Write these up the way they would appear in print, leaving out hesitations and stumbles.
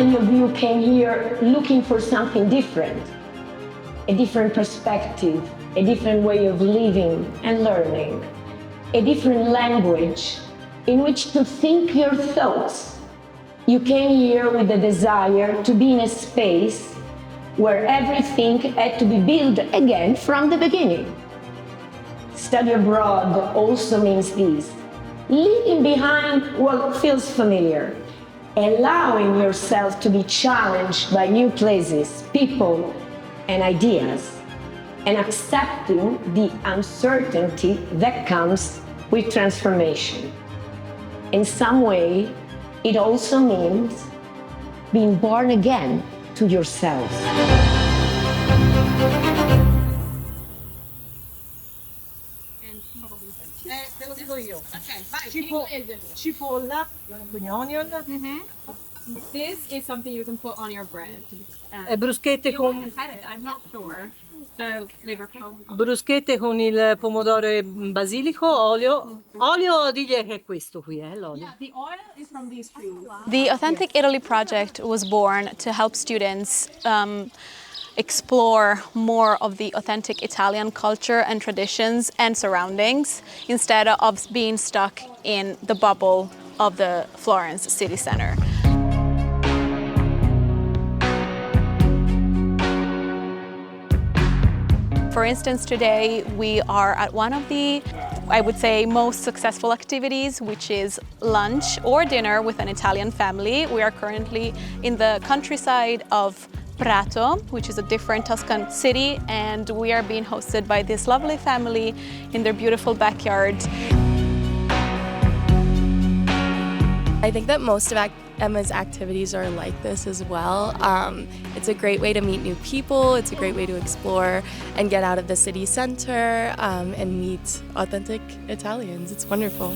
many of you came here looking for something different, a different perspective, a different way of living and learning, a different language in which to think your thoughts. You came here with the desire to be in a space where everything had to be built again from the beginning. Study abroad also means this: leaving behind what feels familiar, allowing yourself to be challenged by new places, people, and ideas, and accepting the uncertainty that comes with transformation. In some way, it also means being born again to yourself. Te lo dico io. Cipolla, quindi onion. This is something you can put on your bread. E bruschette con... I'm not sure. So, Bruschette con il pomodoro e basilico, olio. Olio, digli che è questo qui, l'olio. yeah, the oil is from these trees. The Authentic Italy project was born to help students explore more of the authentic Italian culture and traditions and surroundings instead of being stuck in the bubble of the Florence city center. For instance, today we are at one of the, I would say, most successful activities, which is lunch or dinner with an Italian family. We are currently in the countryside of Prato, which is a different Tuscan city, and we are being hosted by this lovely family in their beautiful backyard. I think that most of Emma's activities are like this as well. It's a great way to meet new people, it's a great way to explore and get out of the city center and meet authentic Italians. It's wonderful.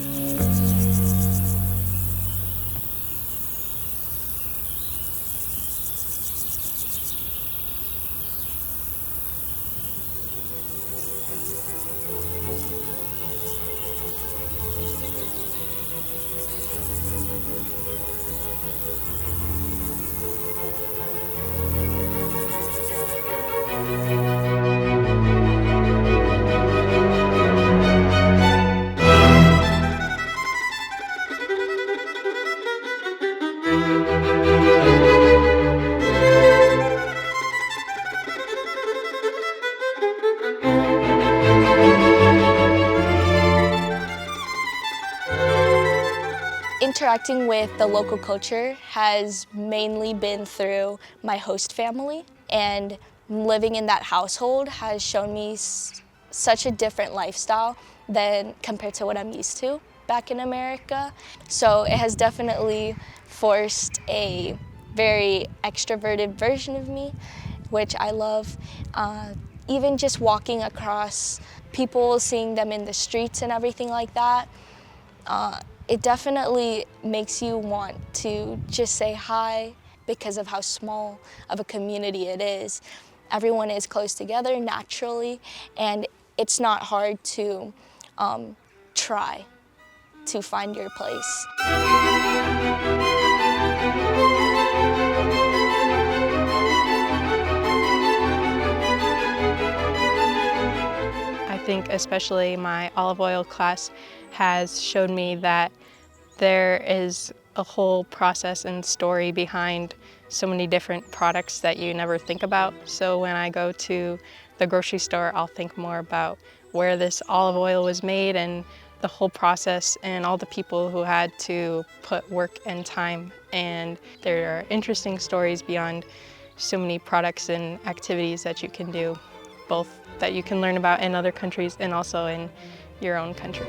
Interacting with the local culture has mainly been through my host family, and living in that household has shown me such a different lifestyle than compared to what I'm used to back in America. So it has definitely forced a very extroverted version of me, which I love. Even just walking across people, seeing them in the streets and everything like that, it definitely makes you want to just say hi because of how small of a community it is. Everyone is close together naturally, and it's not hard to try to find your place. I think especially my olive oil class has shown me that there is a whole process and story behind so many different products that you never think about. So when I go to the grocery store, I'll think more about where this olive oil was made and the whole process and all the people who had to put work and time. And there are interesting stories beyond so many products and activities that you can do, both that you can learn about in other countries and also in your own country.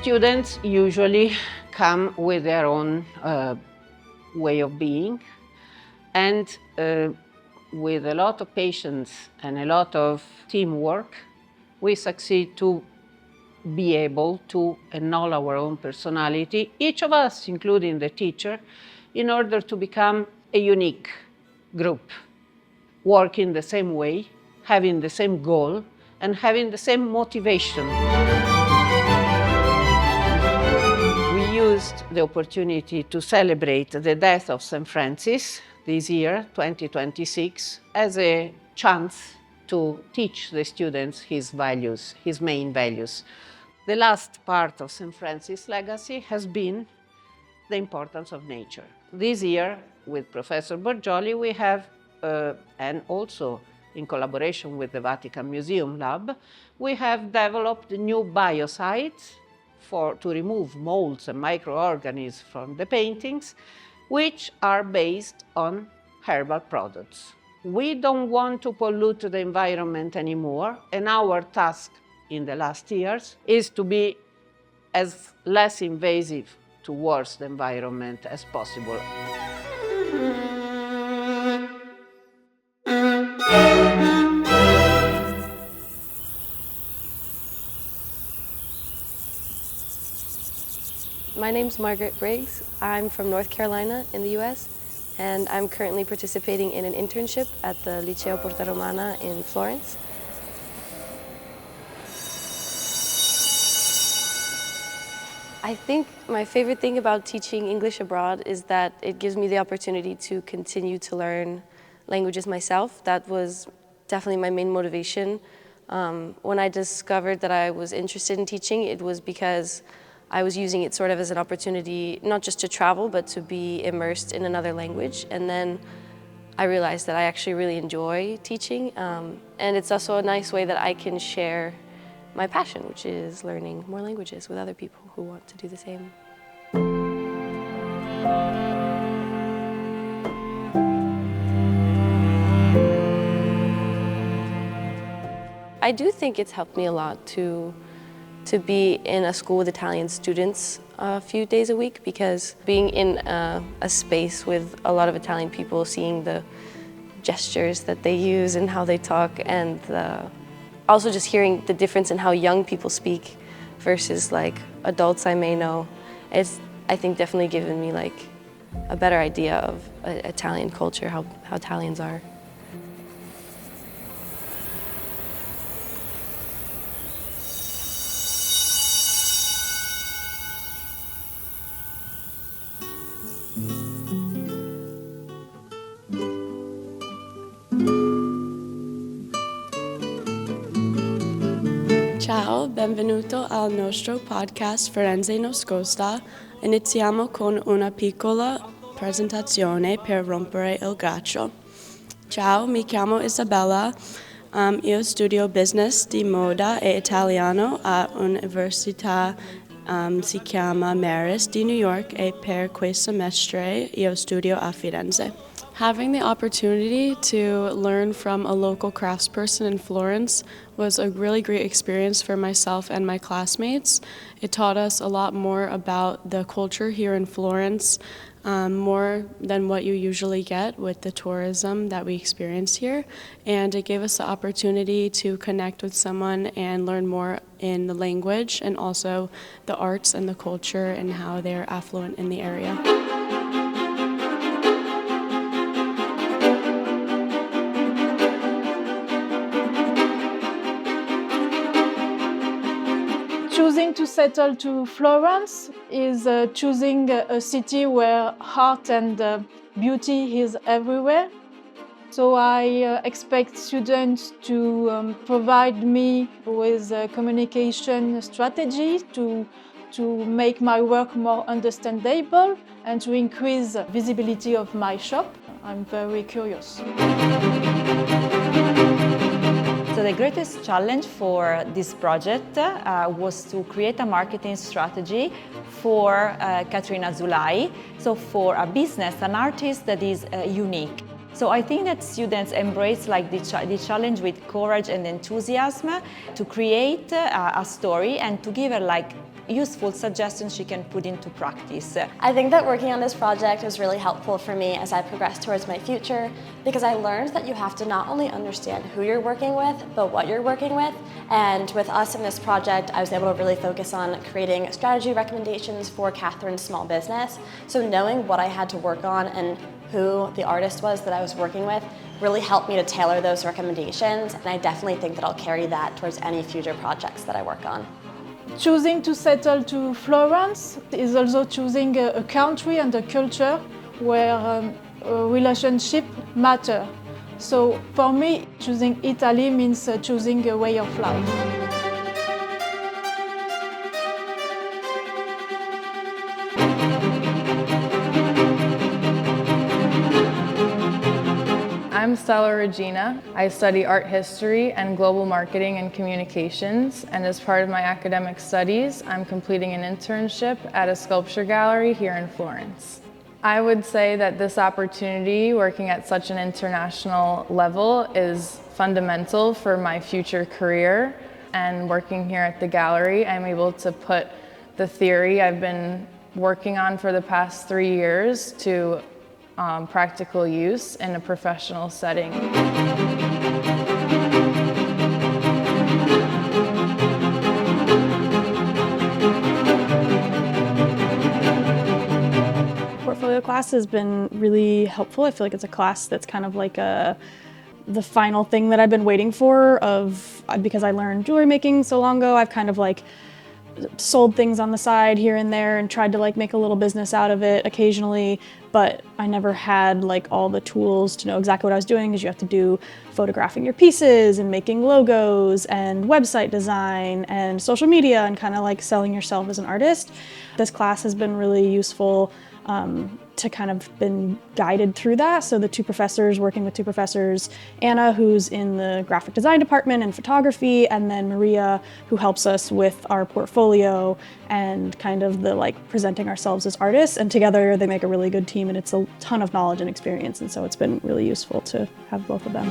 students usually come with their own way of being, and with a lot of patience and a lot of teamwork, we succeed to be able to annul our own personality, each of us, including the teacher, in order to become a unique group, working the same way, having the same goal, and having the same motivation. We used the opportunity to celebrate the death of St. Francis this year, 2026, as a chance to teach the students his values, his main values. The last part of St. Francis' legacy has been the importance of nature. This year, with Professor Borgioli, we have, and also in collaboration with the Vatican Museum Lab, we have developed new biocides to remove molds and microorganisms from the paintings, which are based on herbal products. We don't want to pollute the environment anymore, and our task in the last years is to be as less invasive towards the environment as possible. My name's Margaret Briggs. I'm from North Carolina in the US, and I'm currently participating in an internship at the Liceo Porta Romana in Florence. I think my favorite thing about teaching English abroad is that it gives me the opportunity to continue to learn languages myself. That was definitely my main motivation. When I discovered that I was interested in teaching, it was because I was using it sort of as an opportunity, not just to travel, but to be immersed in another language. And then I realized that I actually really enjoy teaching. And it's also a nice way that I can share my passion, which is learning more languages with other people who want to do the same. I do think it's helped me a lot to be in a school with Italian students a few days a week, because being in a space with a lot of Italian people, seeing the gestures that they use and how they talk, and also just hearing the difference in how young people speak versus like adults I may know, it's, I think, definitely given me like a better idea of Italian culture, how Italians are. Ciao, benvenuto al nostro podcast Firenze Nascosta. Iniziamo con una piccola presentazione per rompere il ghiaccio. Ciao, mi chiamo Isabella. Io studio business di moda e italiano all'Università si chiama Marist di New York, e per questo semestre io studio a Firenze. Having the opportunity to learn from a local craftsperson in Florence was a really great experience for myself and my classmates. It taught us a lot more about the culture here in Florence, more than what you usually get with the tourism that we experience here. And it gave us the opportunity to connect with someone and learn more in the language and also the arts and the culture and how they're affluent in the area. Choosing to settle to Florence is choosing a city where art and beauty is everywhere. So I expect students to provide me with a communication strategy to make my work more understandable and to increase visibility of my shop. I'm very curious. So the greatest challenge for this project was to create a marketing strategy for Caterina Zulai, so for a business, an artist that is unique. So I think that students embrace like the challenge with courage and enthusiasm to create a story and to give her like useful suggestions she can put into practice. I think that working on this project was really helpful for me as I progressed towards my future, because I learned that you have to not only understand who you're working with, but what you're working with. And with us in this project, I was able to really focus on creating strategy recommendations for Catherine's small business. So knowing what I had to work on and who the artist was that I was working with really helped me to tailor those recommendations. And I definitely think that I'll carry that towards any future projects that I work on. Choosing to settle to Florence is also choosing a country and a culture where relationships matter. So for me, choosing Italy means choosing a way of life. I'm Stella Regina. I study art history and global marketing and communications, and as part of my academic studies, I'm completing an internship at a sculpture gallery here in Florence. I would say that this opportunity, working at such an international level, is fundamental for my future career, and working here at the gallery, I'm able to put the theory I've been working on for the past 3 years to practical use in a professional setting. Portfolio class has been really helpful. I feel like it's a class that's kind of like the final thing that I've been waiting for, because I learned jewelry making so long ago. I've kind of like sold things on the side here and there and tried to like make a little business out of it occasionally, but I never had like all the tools to know exactly what I was doing, because you have to do photographing your pieces and making logos and website design and social media and kind of like selling yourself as an artist. This class has been really useful to kind of been guided through that. So the working with two professors, Anna, who's in the graphic design department and photography, and then Maria, who helps us with our portfolio and kind of the like presenting ourselves as artists. And together they make a really good team, and it's a ton of knowledge and experience. And so it's been really useful to have both of them.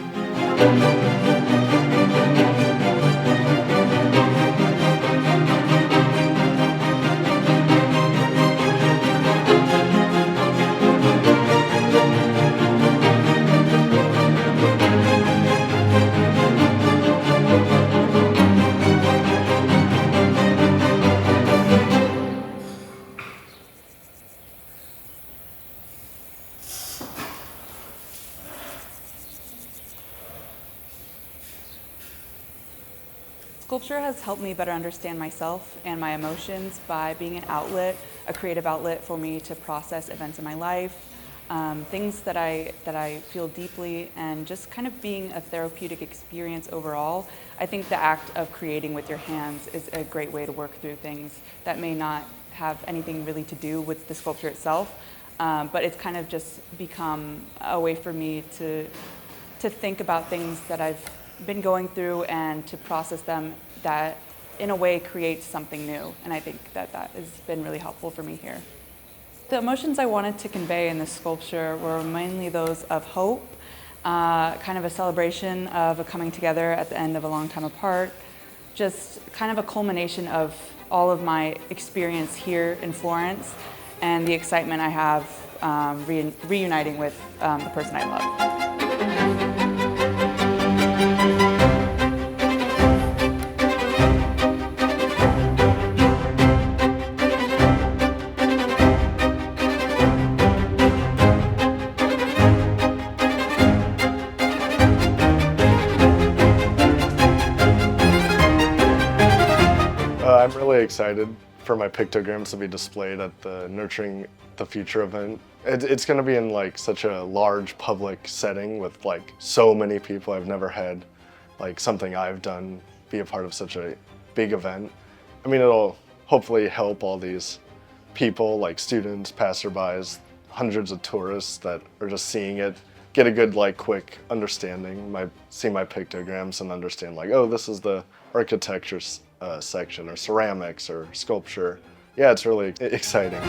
Sculpture has helped me better understand myself and my emotions by being an outlet, a creative outlet for me to process events in my life, things that I feel deeply, and just kind of being a therapeutic experience overall. I think the act of creating with your hands is a great way to work through things that may not have anything really to do with the sculpture itself, but it's kind of just become a way for me to think about things that I've been going through and to process them, that in a way creates something new. And I think that has been really helpful for me here. The emotions I wanted to convey in this sculpture were mainly those of hope, kind of a celebration of a coming together at the end of a long time apart, just kind of a culmination of all of my experience here in Florence and the excitement I have reuniting with the person I love. I'm really excited for my pictograms to be displayed at the Nurturing the Future event. It's going to be in like such a large public setting with like so many people. I've never had like something I've done be a part of such a big event. I mean, it'll hopefully help all these people, like students, passerbys, hundreds of tourists that are just seeing it, get a good like quick understanding, see my pictograms and understand like, oh, this is the architecture section, or ceramics, or sculpture. Yeah, it's really exciting.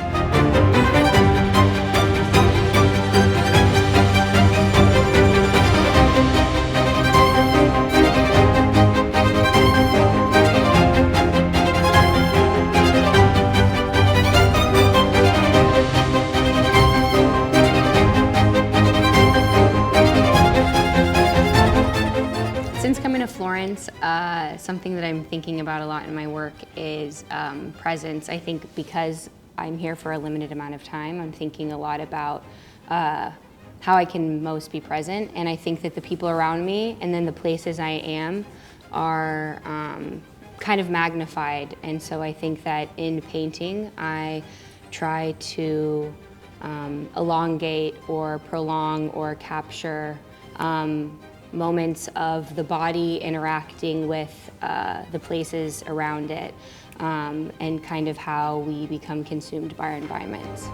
something that I'm thinking about a lot in my work is presence. I think because I'm here for a limited amount of time, I'm thinking a lot about how I can most be present. And I think that the people around me and then the places I am are kind of magnified. And so I think that in painting, I try to elongate or prolong or capture moments of the body interacting with the places around it, and kind of how we become consumed by our environments.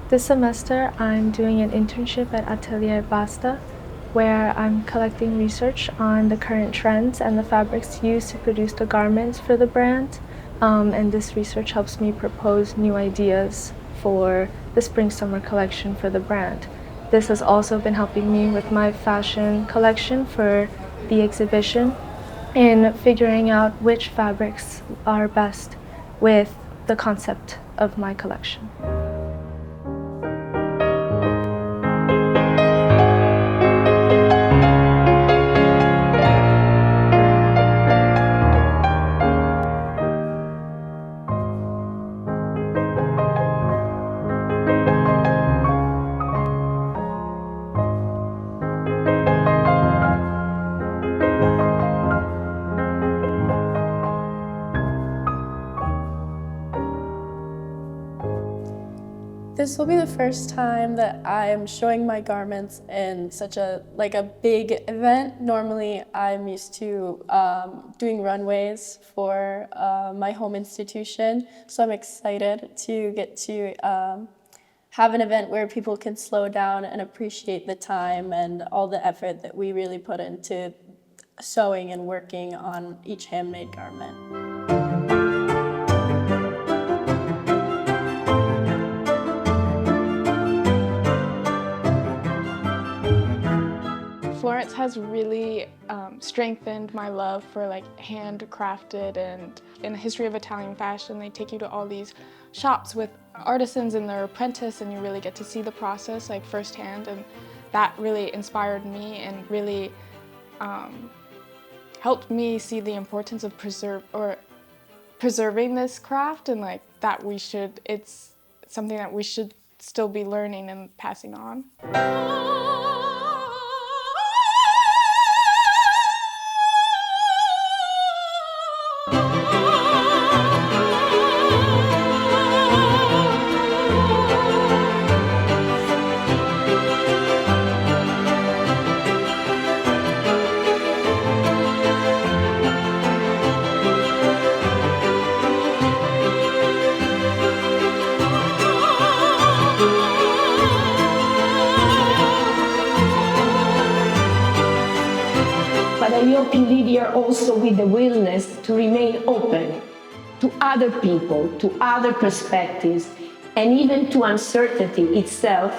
This semester, I'm doing an internship at Atelier Basta, where I'm collecting research on the current trends and the fabrics used to produce the garments for the brand. And this research helps me propose new ideas for the spring-summer collection for the brand. This has also been helping me with my fashion collection for the exhibition in figuring out which fabrics are best with the concept of my collection. This will be the first time that I am showing my garments in such a big event. Normally, I'm used to doing runways for my home institution, so I'm excited to get to have an event where people can slow down and appreciate the time and all the effort that we really put into sewing and working on each handmade garment. Florence has really strengthened my love for handcrafted, and in the history of Italian fashion, they take you to all these shops with artisans and their apprentice, and you really get to see the process firsthand, and that really inspired me and really helped me see the importance of preserving this craft, and that it's something that we should still be learning and passing on. But I hope you leave here also with the willingness to remain open to other people, to other perspectives, and even to uncertainty itself,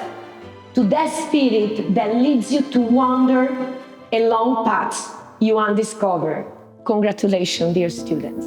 to that spirit that leads you to wander along paths you undiscover. Congratulations, dear students.